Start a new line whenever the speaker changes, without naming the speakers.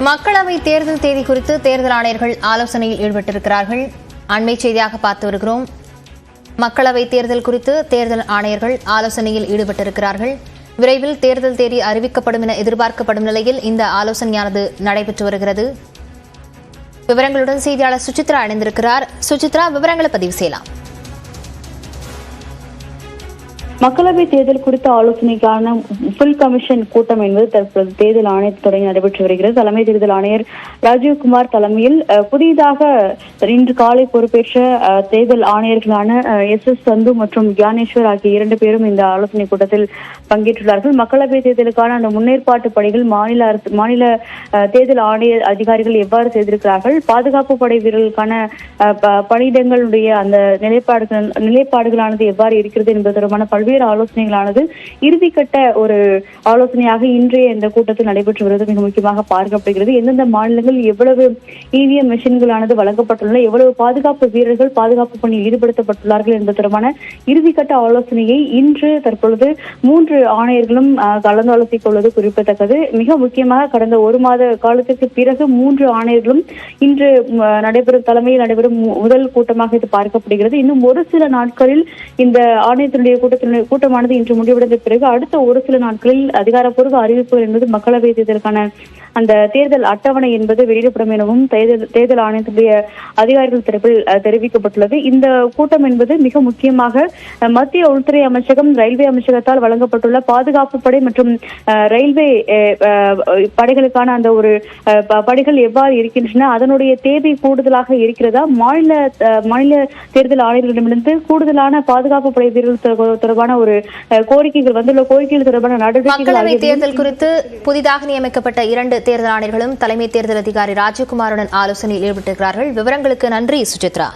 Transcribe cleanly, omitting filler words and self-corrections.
மக்களவை தேர்தல் தேதி குறித்து தேர்தல் ஆணையர்கள் ஆலோசனையில் ஈடுபட்டிருக்கிறார்கள். அண்மை செய்தியாக பார்த்து வருகிறோம். மக்களவை தேர்தல் குறித்து தேர்தல் ஆணையர்கள் ஆலோசனையில் ஈடுபட்டிருக்கிறார்கள். விரைவில் தேர்தல் தேதி அறிவிக்கப்படும் என எதிர்பார்க்கப்படும் நிலையில் இந்த ஆலோசனையானது நடைபெற்று வருகிறது. விவரங்களுடன் செய்தியாளர் சுசித்ரா இணைந்திருக்கிறார். சுசித்ரா, விவரங்களை பதிவு செய்யலாம்.
மக்களவை தேர்தல் குறித்த ஆலோசனைக்கான ஃபுல் கமிஷன் கூட்டம் என்பது தற்போது தேர்தல் ஆணையத்தில் தொடங்கி நடைபெற்று வருகிறது. தலைமை தேர்தல் ஆணையர் ராஜீவ்குமார் தலைமையில் புதிதாக இன்று காலை பொறுப்பேற்ற தேர்தல் ஆணையர்களான SS சந்து மற்றும் கியானேஸ்வர் ஆகிய 2 பேரும் இந்த ஆலோசனை கூட்டத்தில் பங்கேற்றுள்ளார்கள். மக்களவை தேர்தலுக்கான அந்த முன்னேற்பாட்டு பணிகள் மாநில தேர்தல் ஆணைய அதிகாரிகள் எவ்வாறு செய்திருக்கிறார்கள், பாதுகாப்பு படை வீரர்களுக்கான பணியிடங்களுடைய அந்த நிலைப்பாடுகளானது எவ்வாறு இருக்கிறது என்பது தொடர்பான பல்வேறு ஆலோசனைகளானது இறுதிக்கட்ட ஒரு ஆலோசனையாக இன்றைய இந்த கூட்டத்தில் நடைபெற்று வருவது மிக முக்கியமாக பார்க்கப்படுகிறது. எந்தெந்த மாநிலங்கள் எவ்வளவு EVM மெஷின்களானது வழங்கப்பட்டுள்ளன, எவ்வளவு பாதுகாப்பு வீரர்கள் பாதுகாப்பு பணியில் ஈடுபடுத்தப்பட்டுள்ளார்கள் என்பது தொடர்பான இறுதிக்கட்ட ஆலோசனையை இன்று தற்பொழுது 3 ஆணையர்களும் கலந்து ஆலோசிக்க உள்ளது குறிப்பிடத்தக்கது. மிக முக்கியமாக கடந்த 1 மாத காலத்திற்கு பிறகு 3 ஆணையர்களும் இன்று தலைமையில் நடைபெறும் முதல் கூட்டமாக இது பார்க்கப்படுகிறது. இன்னும் ஒரு சில நாட்களில் இந்த ஆணையத்தினுடைய கூட்டமானது இன்று முடிவடைந்த பிறகு அடுத்த ஒரு சில நாட்களில் அதிகாரப்பூர்வ அறிவிப்பு என்பது மக்களவை தேர்தலுக்கான அந்த தேர்தல் அட்டவணை என்பது வெளியிடப்படும் எனவும் தேர்தல் ஆணையத்துடைய அதிகாரிகள் தரப்பில் தெரிவிக்கப்பட்டுள்ளது. இந்த கூட்டம் என்பது மிக முக்கியமாக மத்திய உள்துறை அமைச்சகம், ரயில்வே அமைச்சகத்தால் வழங்கப்பட்டுள்ள பாதுகாப்பு படை மற்றும் ரயில்வே படைகளுக்கான அந்த ஒரு படைகள் எவ்வாறு இருக்கின்றன, அதனுடைய தேவை கூடுதலாக இருக்கிறதா, மாநில தேர்தல் ஆணையர்களிடமிருந்து கூடுதலான பாதுகாப்பு படை வீரர்கள் தொடர்பான ஒரு கோரிக்கைகள் வந்துள்ள கோரிக்கைகள் தொடர்பான நடவடிக்கைகள்.
மக்களவை தேர்தல் குறித்து புதிதாக நியமிக்கப்பட்ட 2 தேர்தல் ஆணையர்களும் தலைமை தேர்தல் அதிகாரி ராஜீவ்குமாருடன் ஆலோசனையில் ஈடுபட்டிருக்கிறார்கள். விவரங்களுக்கு நன்றி சுசித்ரா.